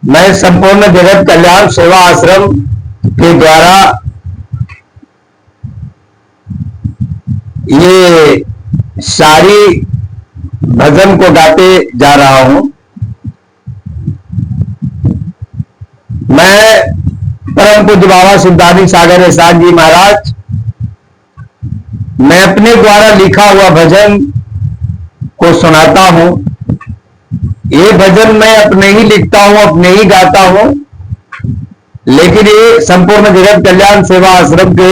मैं संपूर्ण जगत कल्याण सेवा आश्रम के द्वारा ये सारी भजन को गाते जा रहा हूं। मैं परम पूज्य बाबा सिद्धार्थ सागर एहसान जी महाराज, मैं अपने द्वारा लिखा हुआ भजन को सुनाता हूं। ये भजन मैं अपने ही लिखता हूं, अपने ही गाता हूं, लेकिन ये संपूर्ण जगत कल्याण सेवा आश्रम के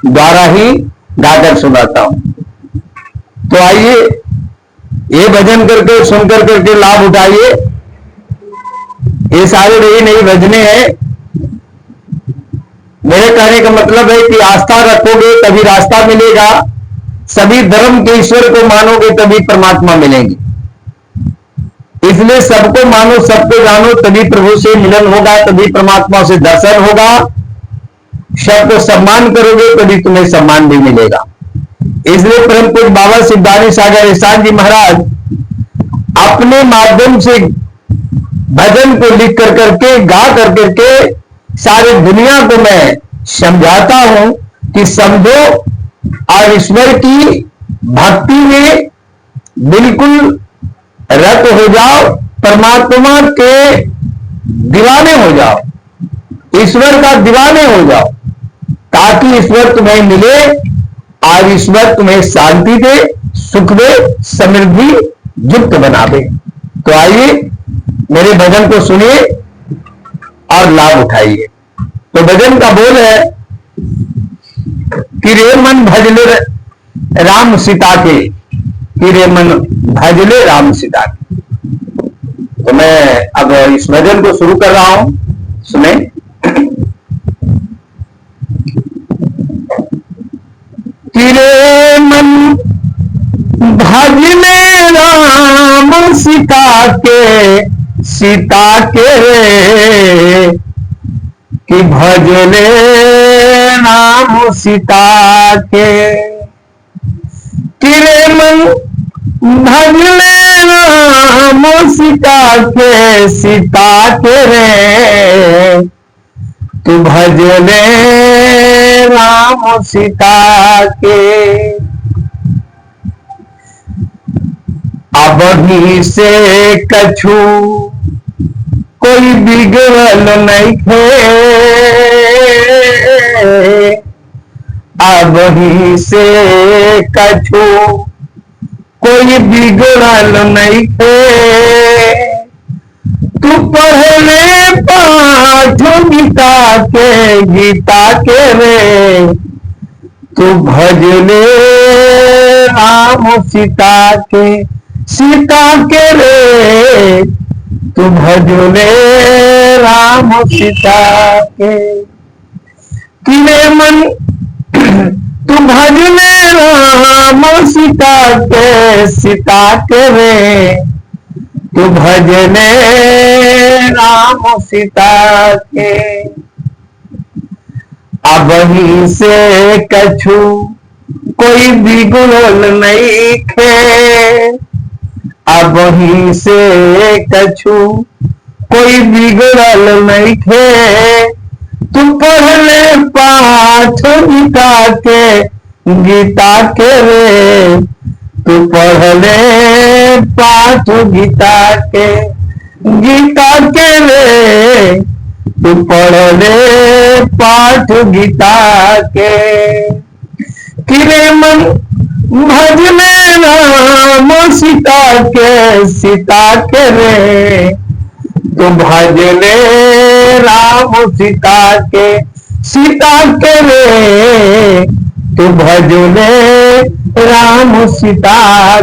द्वारा ही गाकर सुनाता हूं। तो आइए ये भजन करके सुनकर करके लाभ उठाइए। ये सारे नई नई भजने हैं। मेरे कहने का मतलब है कि आस्था रखोगे तभी रास्ता मिलेगा, सभी धर्म के ईश्वर को मानोगे तभी परमात्मा मिलेंगे। इसलिए सबको मानो, सबको जानो, तभी प्रभु से मिलन होगा, तभी परमात्मा से दर्शन होगा। सबको सम्मान करोगे तभी तुम्हें सम्मान भी मिलेगा। इसलिए परम पूज्य बाबा सिद्धार्थ सागर एहसान जी महाराज अपने माध्यम से भजन को लिख कर करके, गा कर करके सारी दुनिया को मैं समझाता हूं कि समझो और ईश्वर की भक्ति में बिल्कुल रत हो जाओ, परमात्मा के दीवाने हो जाओ, ईश्वर का दीवाने हो जाओ, ताकि ईश्वर तुम्हें मिले और ईश्वर तुम्हें शांति दे, सुख दे, समृद्धि युक्त बना दे। तो आइए मेरे भजन को सुनिए और लाभ उठाइए। तो भजन का बोल है कि रे मन भजले राम सीता के, कि रे मन भजले राम सीता के। तो मैं अब इस भजन को शुरू कर रहा हूं, सुने। कि रे मन भजले राम सीता के, सीता के रे, कि भजले राम सीता के, कि रे मन भजले राम सीता के, सीता के रे, तू भजले राम सीता के। अब ही से कछु कोई बिगड़ल नहीं थे, अब ही से कछु कोई बिगड़ल नहीं थे। तू पढ़ले पाठ गीता के, गीता के रे, तू भजले राम सीता के, सीता के रे, तू भजले राम सीता के। कि रे मन तू भजले राम सीता के, सीता के रे, तू भजले राम सीता के। अब ही से कछु कोई बिगड़ल नहीं खे, अब ही से कछु कोई बिगड़ल नहीं खे। तू पढ़ले पाठ गीता के, गीता के रे, तू पढ़ले पाठ गीता के, गीता के रे, तू पढ़ले पाठ गीता के। कि रे मन भजले राम सीता के, सीता के रे, तू भजले राम सीता के, सीता के रे, तू भजले राम सीता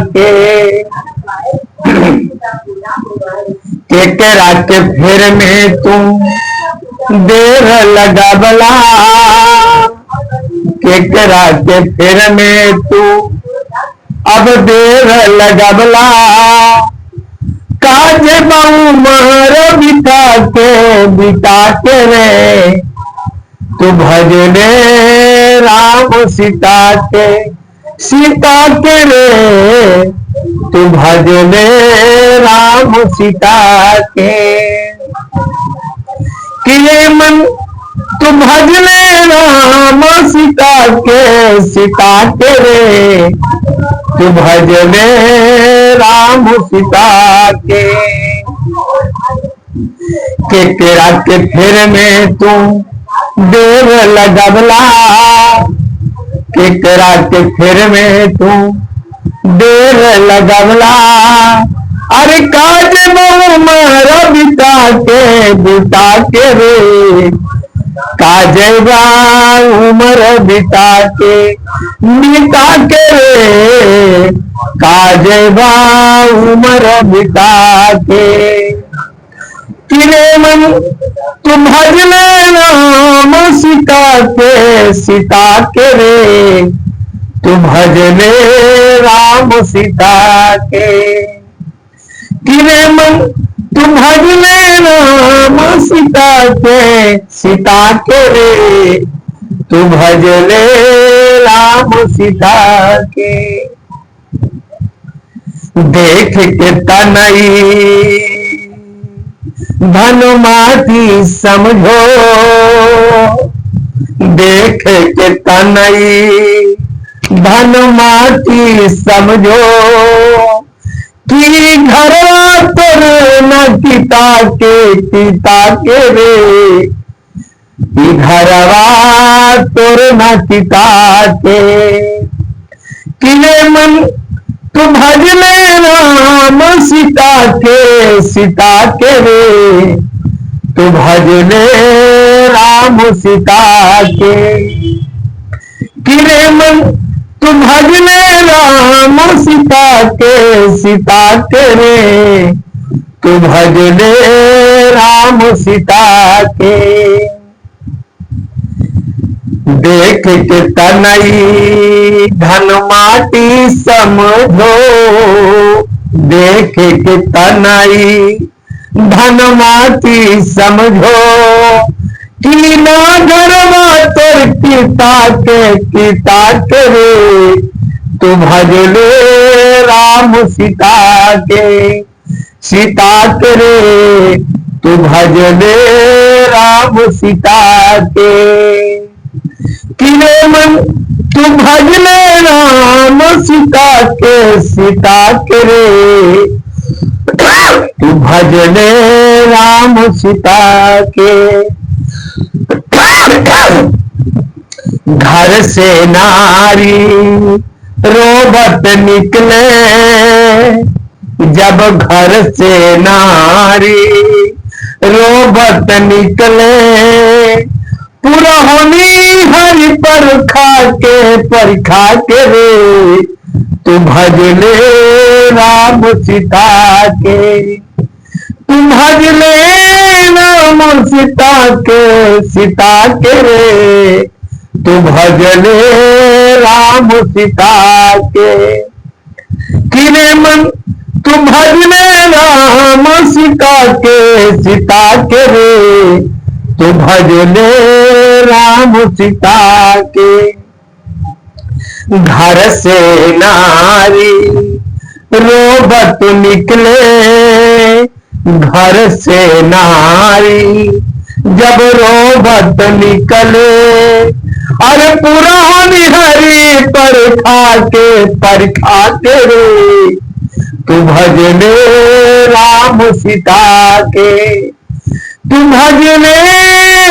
के। केकरा के फेर में तू देर लगावला, केकरा के फेर में तू अब देर लगावला। काज बाऊ मार बिता के, बिता के रे, तू भजले राम सीता के, सीता के रे, तू भजले राम सीता के। कि ये मन तू भज ले राम सीता के रे, तू भज ले राम सीता के केकरा के फेर में तू देर लगवला, केकरा के फेर में तू देर लगवला। अरे काज मारा बिता के रे, काजवा उमर बिता के रे, काजवा उमर बिता के। किरे मन तू भज ले राम सीता के रे, तू भज ले राम सीता के। किरे मन तू भज ले राम सीता के रे, तू भज ले राम सीता के। देख के तनई धनुमाती समझो, देख के तनई धनुमाती समझो, कि घरवा तोर न पिता के रे, कि घरवा तोर न पिता के। किले मन तू भज ले राम सीता के रे, तू भज ले राम सीता के। किरे मन तू भज ले राम सीता के रे, तू भज ले राम सीता के। देख के तनई धन माटी समझो, देख के तनई धन माटी समझो, कि ना घरवा तोर पिता के रे, तू भज ले राम सीता के रे, तू भज ले राम सीता के। किरे मन तू भज ले राम सीता के रे, तू भज ले राम सीता के। घर से नारी रोबत निकले, जब घर से नारी रोबत निकले, पूरा होनी हरि पर खा के रे, तू भज ले राम सीता के, तू भज ले राम सीता के रे, तू भज ले राम सीता के। किरे मन तू भज ले राम सीता के रे, तू भज ले राम सीता के। घर से नारी रोबत निकले, घर से नारी जब रोबत निकले, अरे पूरा होनी हरि पर खा के रे, तू भज ले राम सीता के, तू भज ले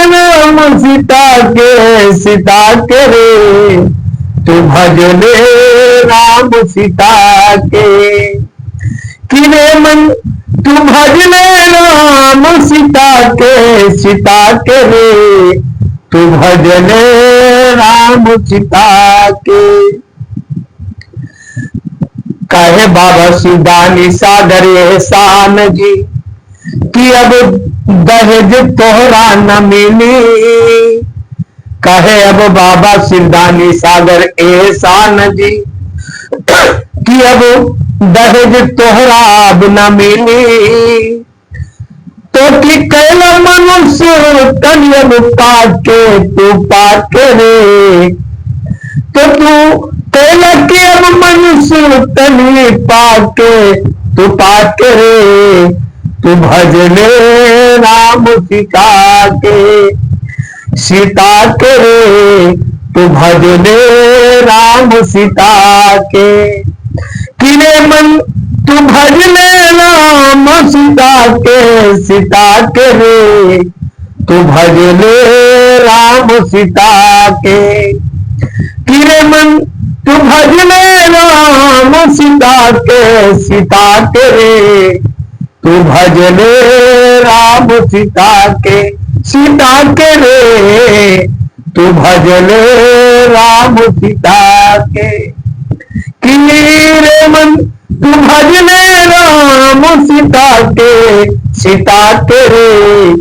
राम सीता के रे, तू भज ले राम सीता के। किरे मन तू भज ले राम सीता के रे, तू भज ले राम सीता के। कहे बाबा सुदानी सागर एहसान जी, कि अब दहेज तोहरा न मिली। कहे अब बाबा सिरदानी सागर एहसान जी, कि अब दहेज तोहरा अब न मिली। तो कि कैल मनुष्य कन्यब पाके तू पाके रे, तो तू कैल के अब मनुष्य कन्य पाके तू पाके रे, तू भज ले राम सीता के, सीता के रे तू भज ले राम सीता के। किरे मन तू भज ले राम सीता के, सीता के रे तू भज ले राम सीता के। किरे मन तू भज ले राम सीता के, सीता के रे तू भज ले राम सीता के, सीता के रे तू भज ले राम सीता के। किरे मन तू भज ले राम सीता के, सीता के रे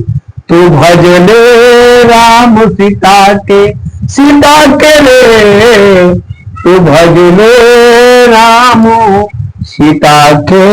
तू भज ले राम सीता के, सीता के रे तू भज ले राम सीता के।